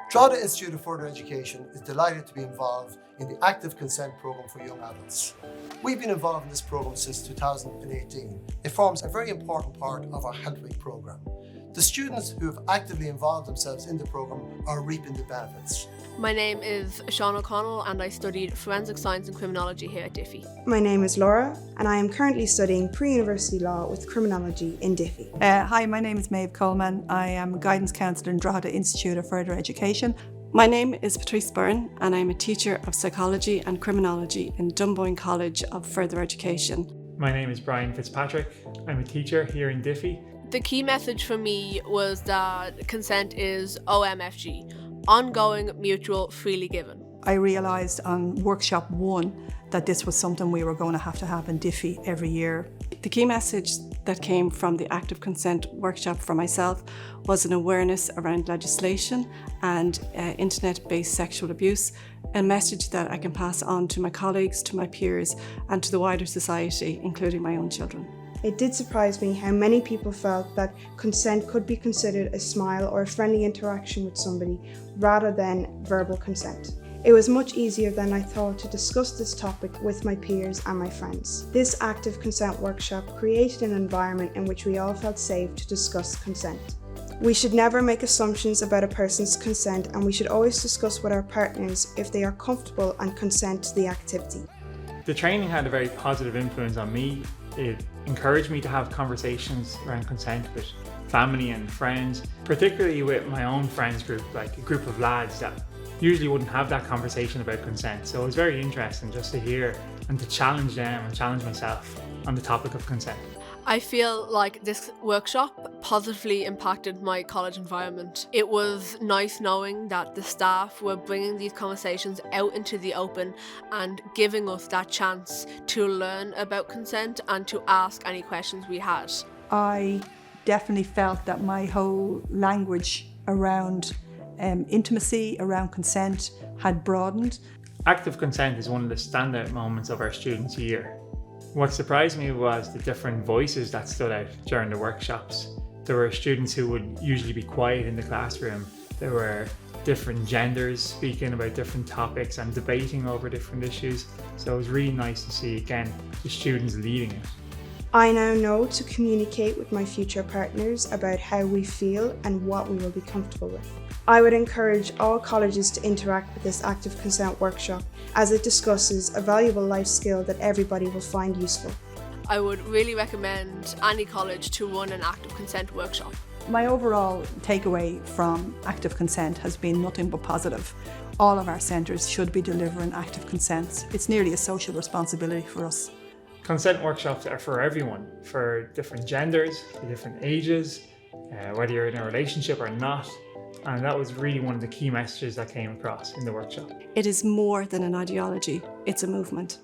Drogheda Institute of Further Education is delighted to be involved in the Active Consent Programme for young adults. We've been involved in this programme since 2018. It forms a very important part of our Health Week programme. The students who have actively involved themselves in the programme are reaping the benefits. My name is Sean O'Connell and I studied Forensic Science and Criminology here at DIFE. My name is Laura and I am currently studying pre-university law with criminology in DIFE. Hi, my name is Maeve Coleman. I am a guidance counsellor in Drogheda Institute of Further Education. My name is Patrice Byrne and I'm a teacher of psychology and criminology in Dunboyne College of Further Education. My name is Brian Fitzpatrick. I'm a teacher here in DIFE. The key message for me was that consent is OMFG, ongoing, mutual, freely given. I realised on workshop 1 that this was something we were going to have in DIFE every year. The key message that came from the Active Consent workshop for myself was an awareness around legislation and internet-based sexual abuse, a message that I can pass on to my colleagues, to my peers and to the wider society, including my own children. It did surprise me how many people felt that consent could be considered a smile or a friendly interaction with somebody rather than verbal consent. It was much easier than I thought to discuss this topic with my peers and my friends. This active consent workshop created an environment in which we all felt safe to discuss consent. We should never make assumptions about a person's consent, and we should always discuss with our partners if they are comfortable and consent to the activity. The training had a very positive influence on me. It encouraged me to have conversations around consent with family and friends, particularly with my own friends group, like a group of lads that usually wouldn't have that conversation about consent. So it was very interesting just to hear and to challenge them and challenge myself on the topic of consent. I feel like this workshop positively impacted my college environment. It was nice knowing that the staff were bringing these conversations out into the open and giving us that chance to learn about consent and to ask any questions we had. I definitely felt that my whole language around intimacy, around consent had broadened. Active consent is one of the standout moments of our students' year. What surprised me was the different voices that stood out during the workshops. There were students who would usually be quiet in the classroom. There were different genders speaking about different topics and debating over different issues. So it was really nice to see, again, the students leading it. I now know to communicate with my future partners about how we feel and what we will be comfortable with. I would encourage all colleges to interact with this active consent workshop as it discusses a valuable life skill that everybody will find useful. I would really recommend any college to run an active consent workshop. My overall takeaway from active consent has been nothing but positive. All of our centres should be delivering active consents. It's nearly a social responsibility for us. Consent workshops are for everyone, for different genders, for different ages, whether you're in a relationship or not. And that was really one of the key messages that came across in the workshop. It is more than an ideology, it's a movement.